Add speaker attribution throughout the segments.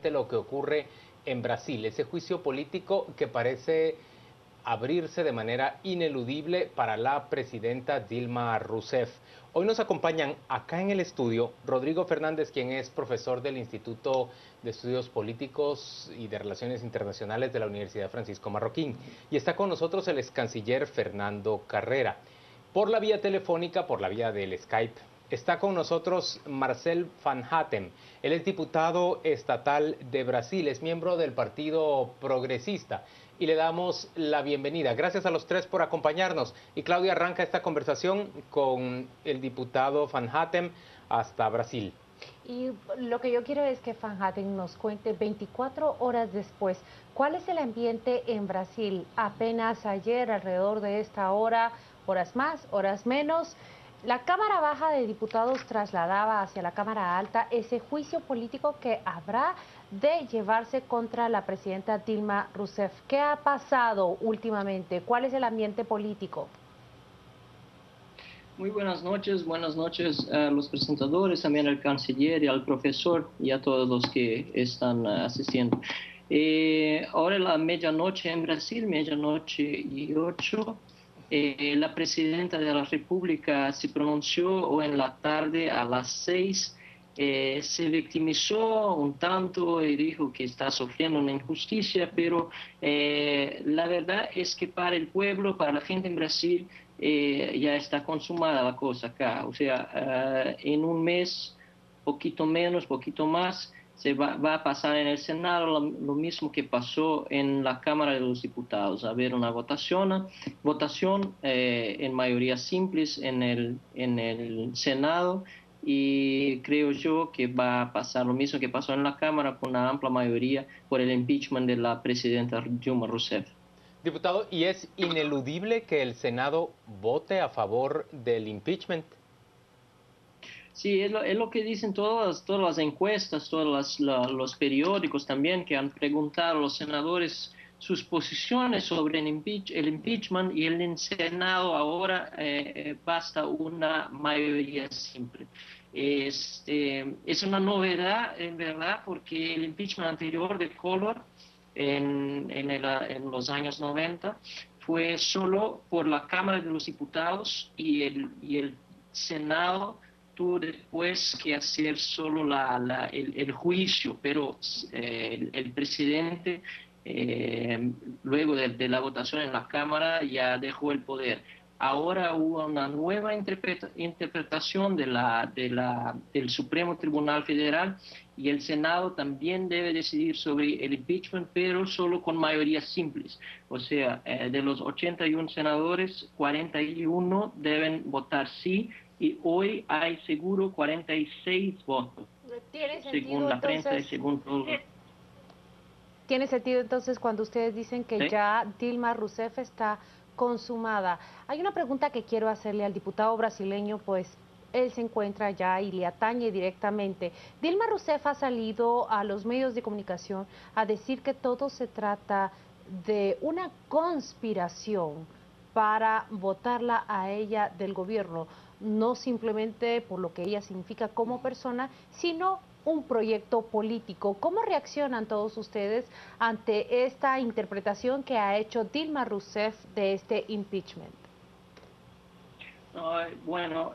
Speaker 1: lo que ocurre en Brasil, ese juicio político que parece abrirse de manera ineludible para la presidenta Dilma Rousseff. Hoy nos acompañan acá en el estudio Rodrigo Fernández, quien es profesor del Instituto de Estudios Políticos y de Relaciones Internacionales de la Universidad Francisco Marroquín, y está con nosotros el ex canciller Fernando Carrera. Por la vía telefónica, por la vía del Skype, está con nosotros Marcel Van Hatten. Él es diputado estatal de Brasil, es miembro del Partido Progresista, y le damos la bienvenida. Gracias a los tres por acompañarnos. Y Claudia arranca esta conversación con el diputado Van Hatten hasta Brasil.
Speaker 2: Y lo que yo quiero es que Van Hatten nos cuente 24 horas después, ¿cuál es el ambiente en Brasil? Apenas ayer, alrededor de esta hora, horas más, horas menos, la Cámara Baja de Diputados trasladaba hacia la Cámara Alta ese juicio político que habrá de llevarse contra la presidenta Dilma Rousseff. ¿Qué ha pasado últimamente? ¿Cuál es el ambiente político?
Speaker 3: Muy buenas noches a los presentadores, también al canciller y al profesor y a todos los que están asistiendo. Ahora la medianoche en Brasil, 00:08, la presidenta de la República se pronunció hoy en la tarde a las 6. Se victimizó un tanto y dijo que está sufriendo una injusticia, pero la verdad es que para el pueblo, para la gente en Brasil, ya está consumada la cosa acá. O sea, en un mes, poquito menos, poquito más, se va a pasar en el Senado lo mismo que pasó en la Cámara de los Diputados. A haber una votación en mayoría simples en el Senado, y creo yo que va a pasar lo mismo que pasó en la Cámara, con una amplia mayoría por el impeachment de la presidenta Dilma Rousseff.
Speaker 1: Diputado, ¿y es ineludible que el Senado vote a favor del impeachment?
Speaker 3: Sí, es lo que dicen todas las encuestas, los periódicos también, que han preguntado a los senadores sus posiciones sobre el impeachment, y en el Senado ahora basta una mayoría simple. Es una novedad, en verdad, porque el impeachment anterior de Collor en los años 90 fue solo por la Cámara de los Diputados, y el Senado tuvo después que hacer solo el juicio, pero el presidente, luego de la votación en la Cámara, ya dejó el poder. Ahora hubo una nueva interpretación del Supremo Tribunal Federal, y el Senado también debe decidir sobre el impeachment, pero solo con mayorías simples. O sea, de los 81 senadores, 41 deben votar sí, y hoy hay seguro 46 votos.
Speaker 2: ¿Tiene sentido,
Speaker 3: según la prensa y según todo.
Speaker 2: ¿Tiene sentido entonces cuando ustedes dicen que
Speaker 3: ¿Sí?
Speaker 2: ya Dilma Rousseff está consumada? Hay una pregunta que quiero hacerle al diputado brasileño, pues él se encuentra allá y le atañe directamente. Dilma Rousseff ha salido a los medios de comunicación a decir que todo se trata de una conspiración para votarla a ella del gobierno, no simplemente por lo que ella significa como persona, sino un proyecto político. ¿Cómo reaccionan todos ustedes ante esta interpretación que ha hecho Dilma Rousseff de este impeachment?
Speaker 3: Bueno,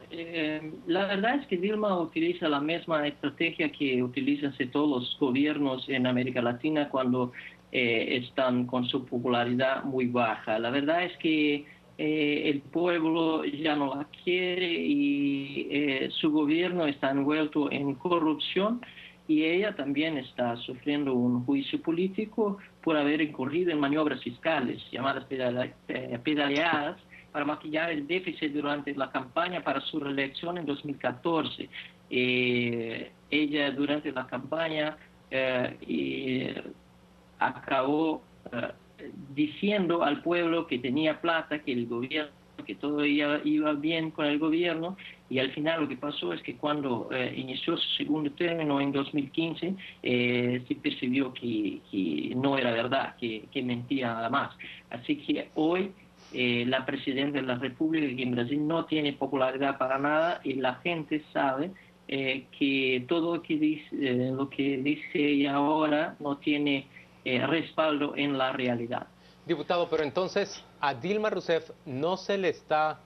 Speaker 3: la verdad es que Dilma utiliza la misma estrategia que utilizan todos los gobiernos en América Latina cuando están con su popularidad muy baja. La verdad es que el pueblo ya no la quiere, y su gobierno está envuelto en corrupción, y ella también está sufriendo un juicio político por haber incurrido en maniobras fiscales, llamadas pedaleadas, para maquillar el déficit durante la campaña para su reelección en 2014. Ella durante la campaña acabó diciendo al pueblo que tenía plata, que el gobierno, que todo iba bien con el gobierno, y al final lo que pasó es que cuando inició su segundo término en 2015, se percibió que no era verdad, que mentía nada más. Así que hoy la presidenta de la República, que en Brasil no tiene popularidad para nada, y la gente sabe que todo lo que dice ella ahora no tiene respaldo en la realidad.
Speaker 1: Diputado, pero entonces a Dilma Rousseff no se le está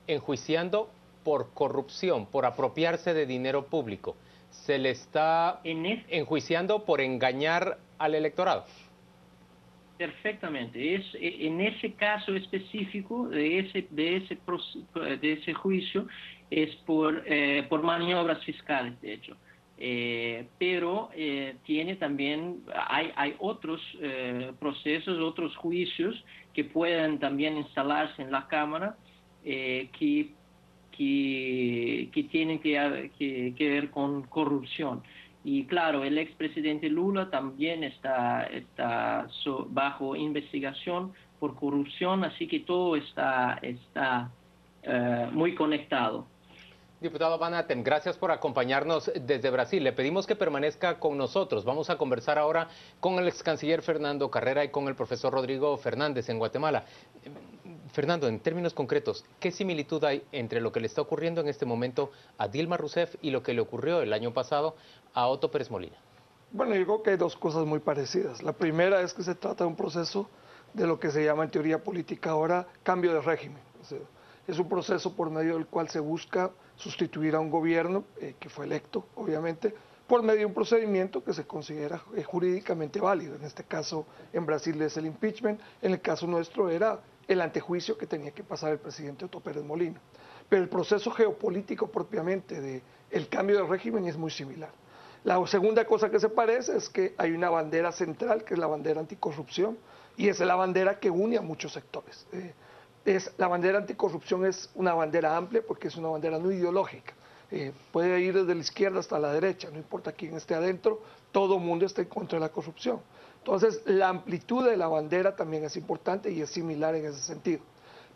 Speaker 1: enjuiciando por corrupción, por apropiarse de dinero público. Se le está enjuiciando por engañar al electorado.
Speaker 3: Perfectamente. En ese caso específico de ese juicio es por maniobras fiscales, de hecho. Pero tiene también, hay otros procesos, otros juicios que pueden también instalarse en la Cámara que tienen que ver con corrupción. Y claro, el expresidente Lula también está bajo investigación por corrupción, así que todo está muy conectado.
Speaker 1: Diputado Van Hatten, gracias por acompañarnos desde Brasil. Le pedimos que permanezca con nosotros. Vamos a conversar ahora con el ex canciller Fernando Carrera y con el profesor Rodrigo Fernández en Guatemala. Fernando, en términos concretos, ¿qué similitud hay entre lo que le está ocurriendo en este momento a Dilma Rousseff y lo que le ocurrió el año pasado a Otto Pérez Molina?
Speaker 4: Bueno, yo creo que hay dos cosas muy parecidas. La primera es que se trata de un proceso de lo que se llama en teoría política ahora cambio de régimen. O sea, es un proceso por medio del cual se busca sustituir a un gobierno que fue electo, obviamente, por medio de un procedimiento que se considera jurídicamente válido. En este caso, en Brasil es el impeachment, en el caso nuestro era el antejuicio que tenía que pasar el presidente Otto Pérez Molina. Pero el proceso geopolítico propiamente del cambio de régimen es muy similar. La segunda cosa que se parece es que hay una bandera central, que es la bandera anticorrupción, y esa es la bandera que une a muchos sectores. La bandera anticorrupción es una bandera amplia porque es una bandera no ideológica. Puede ir desde la izquierda hasta la derecha, no importa quién esté adentro, todo el mundo está en contra de la corrupción. Entonces, la amplitud de la bandera también es importante y es similar en ese sentido.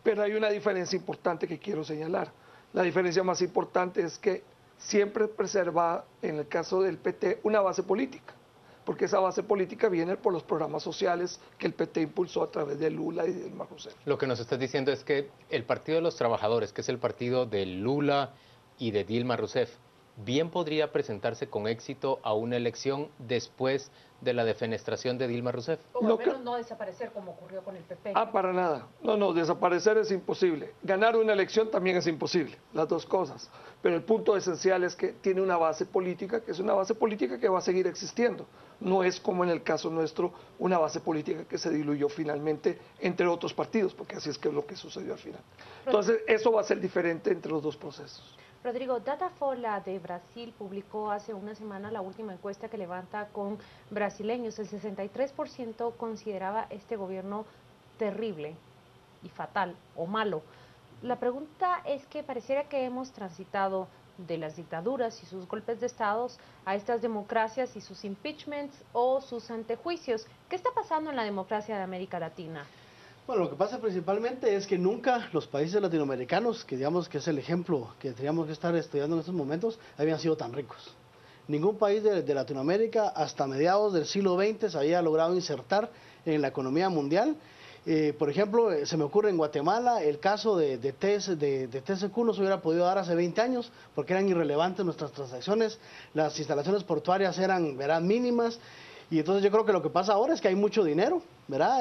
Speaker 4: Pero hay una diferencia importante que quiero señalar. La diferencia más importante es que siempre preserva, en el caso del PT, una base política, porque esa base política viene por los programas sociales que el PT impulsó a través de Lula y de Dilma Rousseff.
Speaker 1: Lo que nos estás diciendo es que el Partido de los Trabajadores, que es el partido de Lula y de Dilma Rousseff, bien podría presentarse con éxito a una elección después de la defenestración de Dilma Rousseff.
Speaker 2: O al menos no desaparecer como ocurrió con el PP.
Speaker 4: Para nada. No, desaparecer es imposible. Ganar una elección también es imposible, las dos cosas. Pero el punto esencial es que tiene una base política, que es una base política que va a seguir existiendo. No es como en el caso nuestro, una base política que se diluyó finalmente entre otros partidos, porque así es que es lo que sucedió al final. Entonces, eso va a ser diferente entre los dos procesos.
Speaker 2: Rodrigo, Datafolha de Brasil publicó hace una semana la última encuesta que levanta con brasileños. El 63% consideraba este gobierno terrible y fatal o malo. La pregunta es que pareciera que hemos transitado de las dictaduras y sus golpes de Estado a estas democracias y sus impeachments o sus antejuicios. ¿Qué está pasando en la democracia de América Latina?
Speaker 5: Bueno, lo que pasa principalmente es que nunca los países latinoamericanos, que digamos que es el ejemplo que tendríamos que estar estudiando en estos momentos, habían sido tan ricos. Ningún país de Latinoamérica hasta mediados del siglo XX se había logrado insertar en la economía mundial. Por ejemplo, se me ocurre en Guatemala el caso de TSQ no se hubiera podido dar hace 20 años porque eran irrelevantes nuestras transacciones, las instalaciones portuarias eran mínimas. Y entonces yo creo que lo que pasa ahora es que hay mucho dinero, ¿verdad?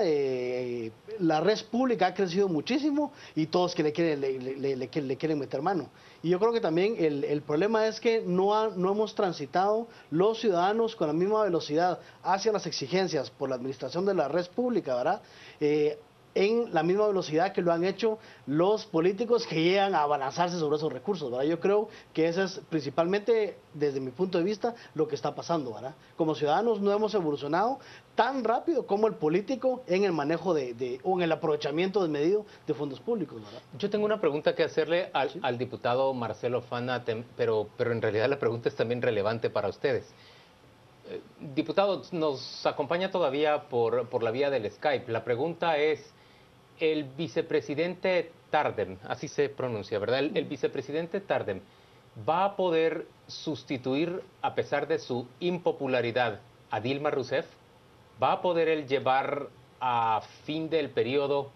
Speaker 5: La red pública ha crecido muchísimo y todos que le quieren meter mano. Y yo creo que también el problema es que no hemos transitado los ciudadanos con la misma velocidad hacia las exigencias por la administración de la red pública, ¿verdad? En la misma velocidad que lo han hecho los políticos que llegan a abalanzarse sobre esos recursos, ¿verdad? Yo creo que eso es principalmente, desde mi punto de vista, lo que está pasando, ¿verdad? Como ciudadanos no hemos evolucionado tan rápido como el político en el manejo o en el aprovechamiento desmedido de fondos públicos, ¿verdad?
Speaker 1: Yo tengo una pregunta que hacerle al diputado Marcelo Van Hatten, pero en realidad la pregunta es también relevante para ustedes. Diputado, nos acompaña todavía por la vía del Skype. La pregunta es, el vicepresidente Tardem, así se pronuncia, ¿verdad? El vicepresidente Tardem, ¿va a poder sustituir, a pesar de su impopularidad, a Dilma Rousseff? ¿Va a poder él llevar a fin del periodo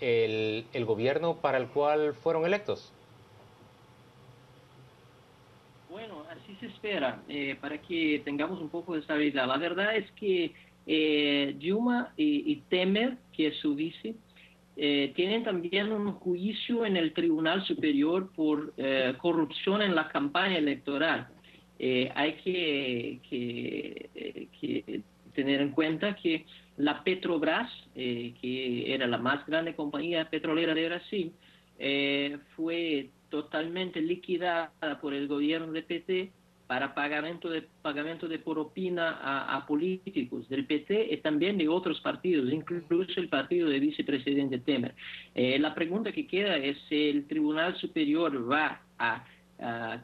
Speaker 1: el gobierno para el cual fueron electos?
Speaker 3: Bueno, así se espera, para que tengamos un poco de estabilidad. La verdad es que Dilma y Temer, que es su vice, tienen también un juicio en el Tribunal Superior por corrupción en la campaña electoral. Hay que tener en cuenta que la Petrobras, que era la más grande compañía petrolera de Brasil, fue totalmente liquidada por el gobierno de PT para pagamento de propina a políticos del PT y también de otros partidos, incluso el partido del vicepresidente Temer. La pregunta que queda es si el Tribunal Superior va a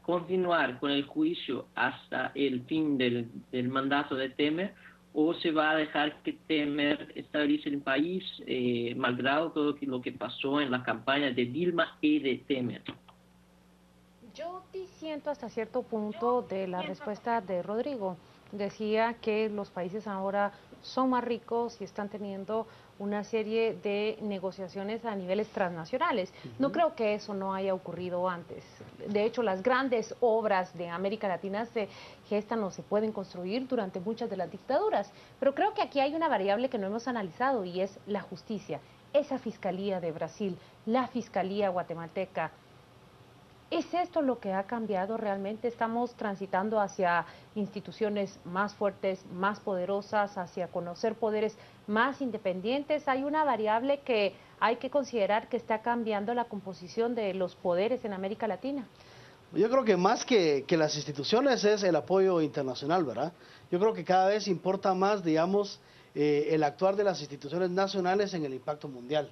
Speaker 3: continuar con el juicio hasta el fin del mandato de Temer, o se va a dejar que Temer estabilice el país, malgrado todo lo que pasó en la campaña de Dilma y de Temer.
Speaker 2: Yo disiento hasta cierto punto de la respuesta de Rodrigo. Decía que los países ahora son más ricos y están teniendo una serie de negociaciones a niveles transnacionales. No creo que eso no haya ocurrido antes. De hecho, las grandes obras de América Latina se gestan o se pueden construir durante muchas de las dictaduras. Pero creo que aquí hay una variable que no hemos analizado y es la justicia. Esa fiscalía de Brasil, la fiscalía guatemalteca. ¿Es esto lo que ha cambiado realmente? ¿Estamos transitando hacia instituciones más fuertes, más poderosas, hacia conocer poderes más independientes? Hay una variable que hay que considerar que está cambiando la composición de los poderes en América Latina.
Speaker 5: Yo creo que más que las instituciones es el apoyo internacional, ¿verdad? Yo creo que cada vez importa más, digamos, el actuar de las instituciones nacionales en el impacto mundial.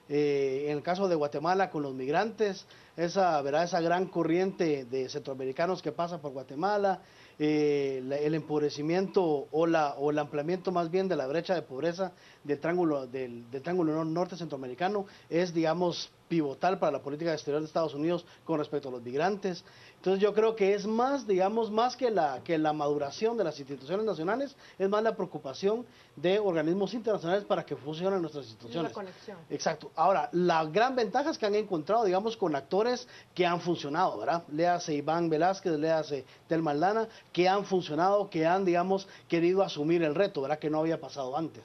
Speaker 5: En el caso de Guatemala con los migrantes, ¿verdad? Esa gran corriente de centroamericanos que pasa por Guatemala, el empobrecimiento o el ampliamiento más bien de la brecha de pobreza del triángulo norte centroamericano es, digamos, pivotal para la política exterior de Estados Unidos con respecto a los migrantes. Entonces yo creo que es más, digamos, más que la maduración de las instituciones nacionales, es más la preocupación de organismos internacionales para que funcionen nuestras instituciones.
Speaker 2: La conexión.
Speaker 5: Exacto. Ahora, la gran ventaja es que han encontrado, digamos, con actores que han funcionado, ¿verdad? Léase Iván Velázquez, léase Telma Aldana, que han funcionado, que han, digamos, querido asumir el reto, ¿verdad? Que no había pasado antes.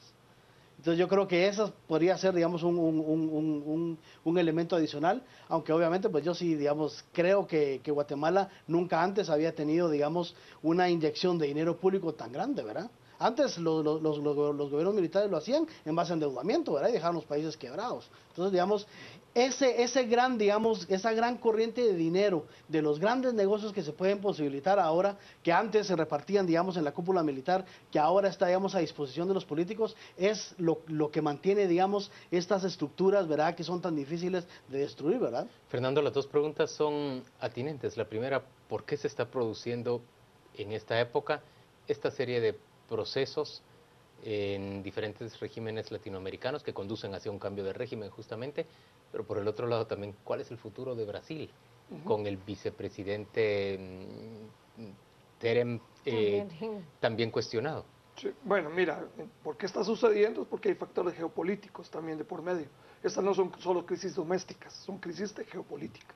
Speaker 5: Entonces yo creo que eso podría ser, digamos, un elemento adicional, aunque obviamente pues yo sí, digamos, creo que Guatemala nunca antes había tenido, digamos, una inyección de dinero público tan grande, ¿verdad? Antes los gobiernos militares lo hacían en base a endeudamiento, ¿verdad? Y dejaban los países quebrados. Entonces, digamos, esa gran corriente de dinero de los grandes negocios que se pueden posibilitar ahora, que antes se repartían, digamos, en la cúpula militar, que ahora está, digamos, a disposición de los políticos, es lo que mantiene, digamos, estas estructuras, ¿verdad?, que son tan difíciles de destruir, ¿verdad?
Speaker 1: Fernando, las dos preguntas son atinentes. La primera, ¿por qué se está produciendo en esta época esta serie de procesos en diferentes regímenes latinoamericanos que conducen hacia un cambio de régimen justamente? Pero por el otro lado también, ¿cuál es el futuro de Brasil con el vicepresidente Terem también cuestionado?
Speaker 4: Sí, bueno, mira, ¿por qué está sucediendo? Es porque hay factores geopolíticos también de por medio. Estas no son solo crisis domésticas, son crisis de geopolítica.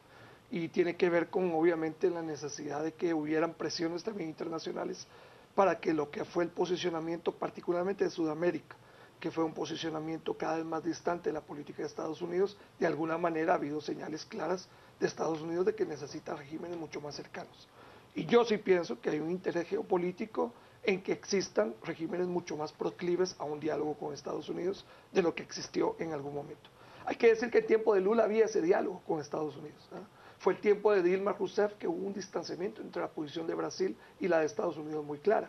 Speaker 4: Y tiene que ver con, obviamente, la necesidad de que hubieran presiones también internacionales para que lo que fue el posicionamiento, particularmente de Sudamérica, que fue un posicionamiento cada vez más distante de la política de Estados Unidos, de alguna manera ha habido señales claras de Estados Unidos de que necesita regímenes mucho más cercanos. Y yo sí pienso que hay un interés geopolítico en que existan regímenes mucho más proclives a un diálogo con Estados Unidos de lo que existió en algún momento. Hay que decir que en tiempo de Lula había ese diálogo con Estados Unidos, ¿eh? Fue el tiempo de Dilma Rousseff que hubo un distanciamiento entre la posición de Brasil y la de Estados Unidos muy clara.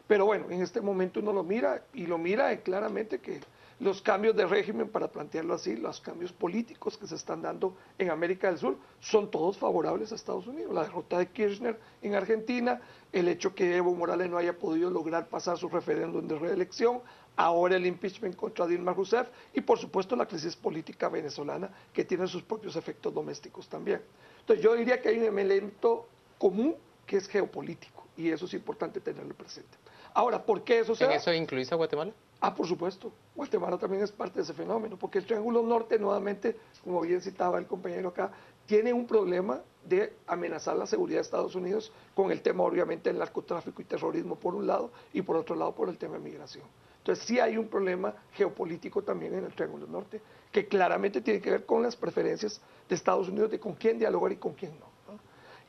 Speaker 4: Pero bueno, en este momento uno lo mira y lo mira claramente que los cambios de régimen, para plantearlo así, los cambios políticos que se están dando en América del Sur son todos favorables a Estados Unidos. La derrota de Kirchner en Argentina, el hecho que Evo Morales no haya podido lograr pasar su referéndum de reelección, ahora el impeachment contra Dilma Rousseff y por supuesto la crisis política venezolana que tiene sus propios efectos domésticos también. Entonces yo diría que hay un elemento común que es geopolítico y eso es importante tenerlo presente. Ahora, ¿por qué eso se
Speaker 1: ¿En
Speaker 4: da?
Speaker 1: eso incluís a Guatemala?
Speaker 4: Ah, por supuesto. Guatemala también es parte de ese fenómeno, porque el Triángulo Norte, nuevamente, como bien citaba el compañero acá, tiene un problema de amenazar la seguridad de Estados Unidos con el tema, obviamente, del narcotráfico y terrorismo por un lado, y por otro lado, por el tema de migración. Entonces, sí hay un problema geopolítico también en el Triángulo Norte, que claramente tiene que ver con las preferencias de Estados Unidos de con quién dialogar y con quién no, ¿no?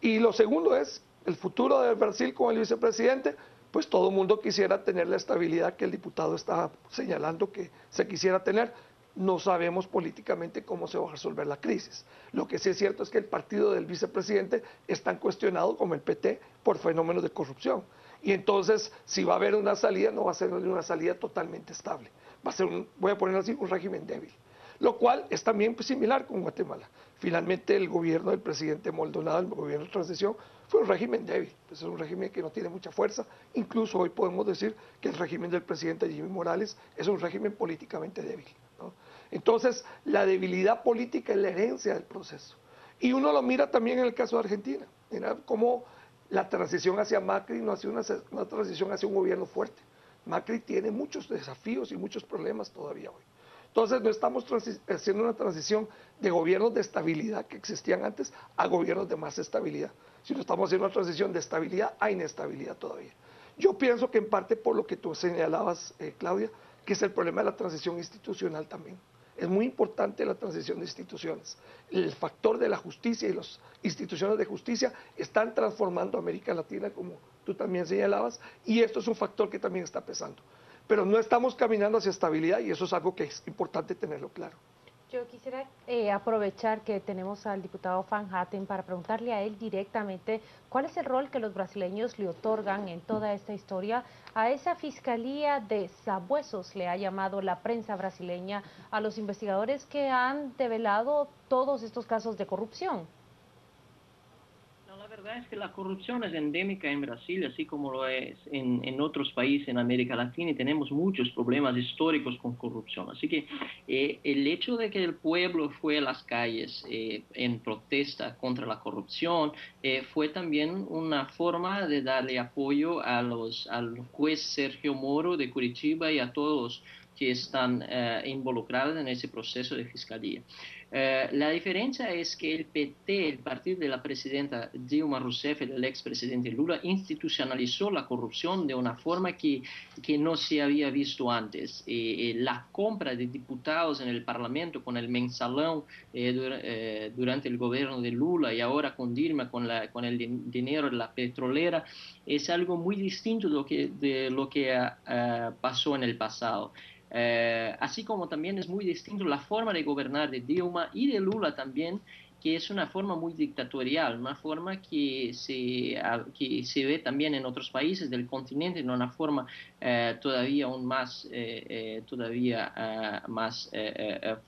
Speaker 4: Y lo segundo es el futuro de Brasil con el vicepresidente. Pues todo el mundo quisiera tener la estabilidad que el diputado está señalando que se quisiera tener. No sabemos políticamente cómo se va a resolver la crisis. Lo que sí es cierto es que el partido del vicepresidente es tan cuestionado como el PT por fenómenos de corrupción. Y entonces, si va a haber una salida, no va a ser una salida totalmente estable. Va a ser, voy a ponerlo así, un régimen débil. Lo cual es también similar con Guatemala. Finalmente, el gobierno del presidente Maldonado, el gobierno de transición, fue un régimen débil, es un régimen que no tiene mucha fuerza. Incluso hoy podemos decir que el régimen del presidente Jimmy Morales es un régimen políticamente débil, ¿no? Entonces, la debilidad política es la herencia del proceso. Y uno lo mira también en el caso de Argentina, mira cómo la transición hacia Macri no ha sido una transición hacia un gobierno fuerte. Macri tiene muchos desafíos y muchos problemas todavía hoy. Entonces no estamos haciendo una transición de gobiernos de estabilidad que existían antes a gobiernos de más estabilidad, sino estamos haciendo una transición de estabilidad a inestabilidad todavía. Yo pienso que en parte por lo que tú señalabas, Claudia, que es el problema de la transición institucional también. Es muy importante la transición de instituciones. El factor de la justicia y las instituciones de justicia están transformando a América Latina, como tú también señalabas, y esto es un factor que también está pesando. Pero no estamos caminando hacia estabilidad y eso es algo que es importante tenerlo claro.
Speaker 2: Yo quisiera aprovechar que tenemos al diputado Van Hatten para preguntarle a él directamente cuál es el rol que los brasileños le otorgan en toda esta historia a esa fiscalía de sabuesos, le ha llamado la prensa brasileña, a los investigadores que han develado todos estos casos de corrupción.
Speaker 3: La verdad es que la corrupción es endémica en Brasil, así como lo es en otros países en América Latina, y tenemos muchos problemas históricos con corrupción. Así que el hecho de que el pueblo fue a las calles en protesta contra la corrupción fue también una forma de darle apoyo al juez Sergio Moro de Curitiba y a todos que están involucrados en ese proceso de fiscalía. La diferencia es que el PT, el partido de la presidenta Dilma Rousseff, el expresidente Lula, institucionalizó la corrupción de una forma que no se había visto antes. La compra de diputados en el Parlamento con el mensalón durante el gobierno de Lula y ahora con Dilma, con el dinero de la petrolera, es algo muy distinto de lo que pasó en el pasado. Así como también es muy distinto la forma de gobernar de Dilma y de Lula también, que es una forma muy dictatorial, una forma que se ve también en otros países del continente, en una forma todavía aún más,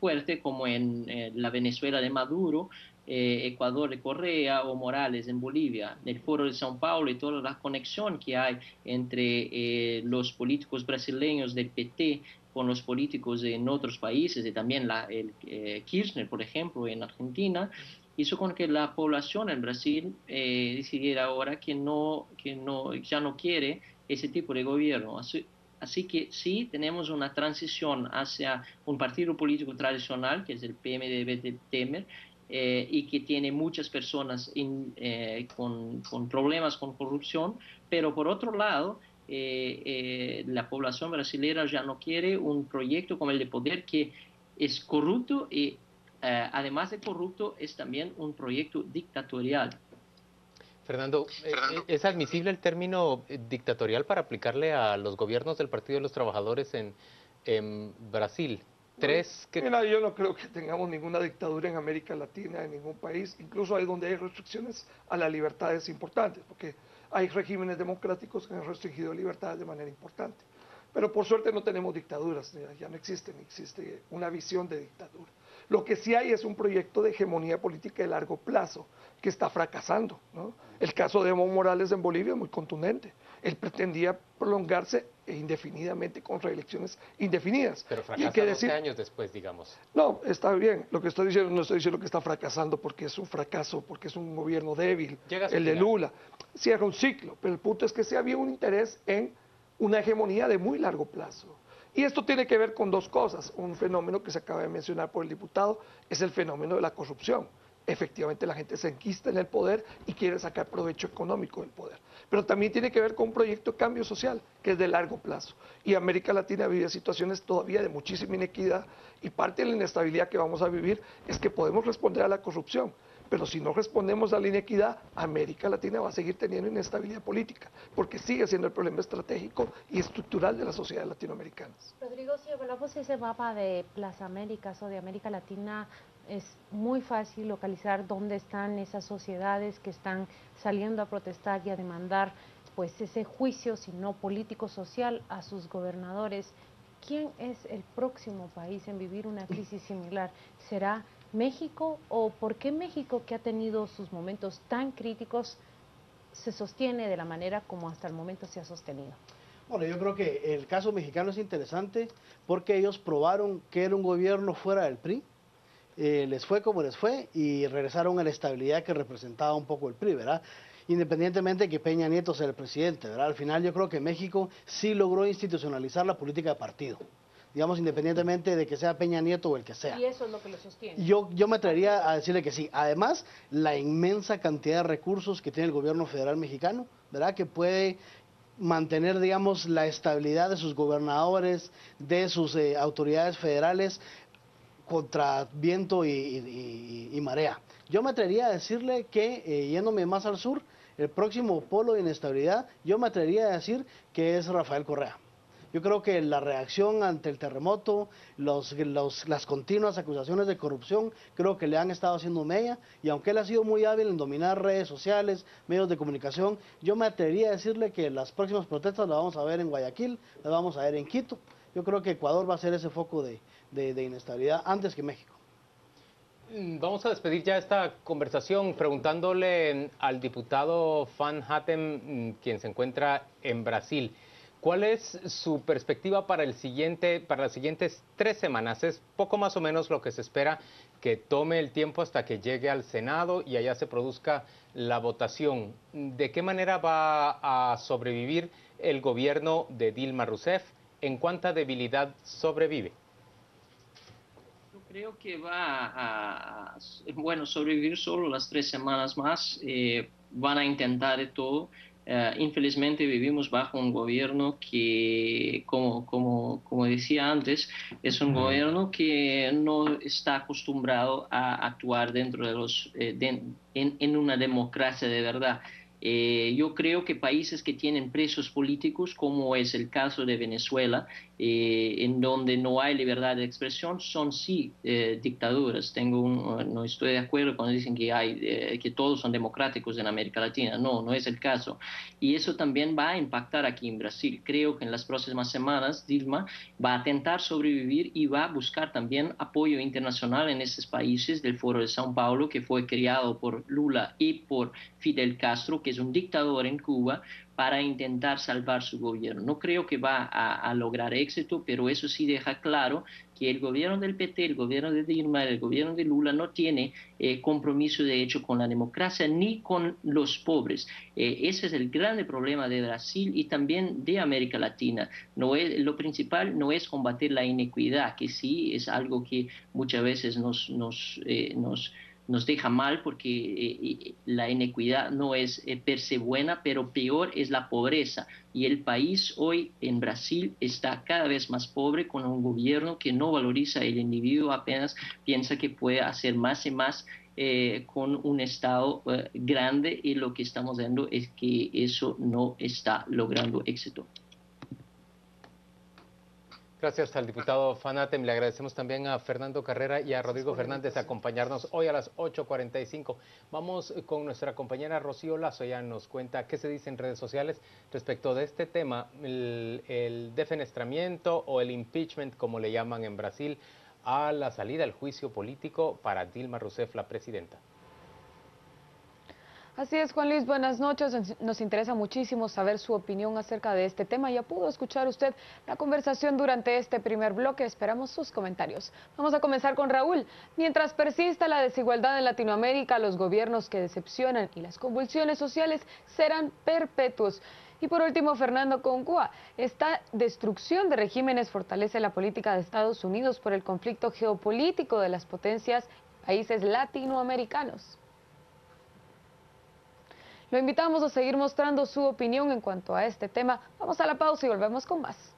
Speaker 3: fuerte, como en la Venezuela de Maduro, Ecuador de Correa o Morales en Bolivia, el Foro de São Paulo y toda la conexión que hay entre los políticos brasileños del PT con los políticos en otros países y también Kirchner, por ejemplo, en Argentina, hizo con que la población en Brasil decidiera ahora que ya no quiere ese tipo de gobierno. Así que sí, tenemos una transición hacia un partido político tradicional, que es el PMDB de Temer, y que tiene muchas personas con problemas con corrupción, pero por otro lado, la población brasileña ya no quiere un proyecto como el de poder que es corrupto y además de corrupto es también un proyecto dictatorial.
Speaker 1: Fernando, ¿es admisible el término dictatorial para aplicarle a los gobiernos del Partido de los Trabajadores en Brasil?
Speaker 4: Mira, yo no creo que tengamos ninguna dictadura en América Latina, en ningún país, incluso ahí donde hay restricciones a las libertades importantes, porque hay regímenes democráticos que han restringido libertades de manera importante. Pero por suerte no tenemos dictaduras, ya no existe una visión de dictadura. Lo que sí hay es un proyecto de hegemonía política de largo plazo que está fracasando, ¿no? El caso de Evo Morales en Bolivia es muy contundente. Él pretendía prolongarse indefinidamente con reelecciones indefinidas.
Speaker 1: Pero fracasa 12 años después, digamos.
Speaker 4: No, está bien. Lo que estoy diciendo, no estoy diciendo que está fracasando porque es un fracaso, porque es un gobierno débil. El de Lula cierra un ciclo, pero el punto es que sí había un interés en una hegemonía de muy largo plazo. Y esto tiene que ver con dos cosas. Un fenómeno que se acaba de mencionar por el diputado es el fenómeno de la corrupción. Efectivamente la gente se enquista en el poder y quiere sacar provecho económico del poder. Pero también tiene que ver con un proyecto de cambio social que es de largo plazo. Y América Latina vive situaciones todavía de muchísima inequidad y parte de la inestabilidad que vamos a vivir es que podemos responder a la corrupción. Pero si no respondemos a la inequidad, América Latina va a seguir teniendo inestabilidad política, porque sigue siendo el problema estratégico y estructural de las sociedades latinoamericanas.
Speaker 2: Rodrigo, si hablamos de ese mapa de las Américas o de América Latina, es muy fácil localizar dónde están esas sociedades que están saliendo a protestar y a demandar pues ese juicio, si no político-social, a sus gobernadores. ¿Quién es el próximo país en vivir una crisis similar? ¿Será México o por qué México, que ha tenido sus momentos tan críticos, se sostiene de la manera como hasta el momento se ha sostenido?
Speaker 5: Bueno, yo creo que el caso mexicano es interesante porque ellos probaron que era un gobierno fuera del PRI, les fue como les fue y regresaron a la estabilidad que representaba un poco el PRI, ¿verdad? Independientemente de que Peña Nieto sea el presidente, ¿verdad? Al final yo creo que México sí logró institucionalizar la política de partido, digamos, independientemente de que sea Peña Nieto o el que sea.
Speaker 2: Y eso es lo que lo sostiene.
Speaker 5: Yo me atrevería a decirle que sí. Además, la inmensa cantidad de recursos que tiene el gobierno federal mexicano, ¿verdad? Que puede mantener, digamos, la estabilidad de sus gobernadores, de sus autoridades federales contra viento y marea. Yo me atrevería a decirle que, yéndome más al sur, el próximo polo de inestabilidad, yo me atrevería a decir que es Rafael Correa. Yo creo que la reacción ante el terremoto, las continuas acusaciones de corrupción, creo que le han estado haciendo mella, y aunque él ha sido muy hábil en dominar redes sociales, medios de comunicación, yo me atrevería a decirle que las próximas protestas las vamos a ver en Guayaquil, las vamos a ver en Quito. Yo creo que Ecuador va a ser ese foco de inestabilidad antes que México.
Speaker 1: Vamos a despedir ya esta conversación preguntándole al diputado Van Hatten, quien se encuentra en Brasil. ¿Cuál es su perspectiva para las siguientes 3 semanas? Es poco más o menos lo que se espera que tome el tiempo hasta que llegue al Senado y allá se produzca la votación. ¿De qué manera va a sobrevivir el gobierno de Dilma Rousseff? ¿En cuánta debilidad sobrevive?
Speaker 3: Yo creo que va a sobrevivir solo las 3 semanas más. Van a intentar de todo. Infelizmente vivimos bajo un gobierno que, como decía antes, es un gobierno que no está acostumbrado a actuar dentro de en una democracia de verdad. Yo creo que países que tienen presos políticos, como es el caso de Venezuela, en donde no hay libertad de expresión, son sí dictaduras. No estoy de acuerdo cuando dicen que todos son democráticos en América Latina. No, no es el caso. Y eso también va a impactar aquí en Brasil. Creo que en las próximas semanas Dilma va a intentar sobrevivir y va a buscar también apoyo internacional en esos países del Foro de São Paulo, que fue creado por Lula y por Fidel Castro, que es un dictador en Cuba, para intentar salvar su gobierno. No creo que va a lograr éxito, pero eso sí deja claro que el gobierno del PT, el gobierno de Dilma, el gobierno de Lula no tiene compromiso de hecho con la democracia ni con los pobres. Ese es el grande problema de Brasil y también de América Latina. Lo principal no es combatir la inequidad, que sí es algo que muchas veces nos deja mal porque la inequidad no es per se buena, pero peor es la pobreza. Y el país hoy en Brasil está cada vez más pobre con un gobierno que no valoriza el individuo, apenas piensa que puede hacer más y más con un Estado grande, y lo que estamos viendo es que eso no está logrando éxito.
Speaker 1: Gracias al diputado Van Hatten. Le agradecemos también a Fernando Carrera y a Rodrigo Fernández de acompañarnos hoy a las 8:45. Vamos con nuestra compañera Rocío Lazo. Ella nos cuenta qué se dice en redes sociales respecto de este tema, el defenestramiento o el impeachment, como le llaman en Brasil, a la salida del juicio político para Dilma Rousseff, la presidenta.
Speaker 6: Así es, Juan Luis, buenas noches. Nos interesa muchísimo saber su opinión acerca de este tema. Ya pudo escuchar usted la conversación durante este primer bloque. Esperamos sus comentarios. Vamos a comenzar con Raúl. Mientras persista la desigualdad en Latinoamérica, los gobiernos que decepcionan y las convulsiones sociales serán perpetuos. Y por último, Fernando, con Cuba, esta destrucción de regímenes fortalece la política de Estados Unidos por el conflicto geopolítico de las potencias y países latinoamericanos. Lo invitamos a seguir mostrando su opinión en cuanto a este tema. Vamos a la pausa y volvemos con más.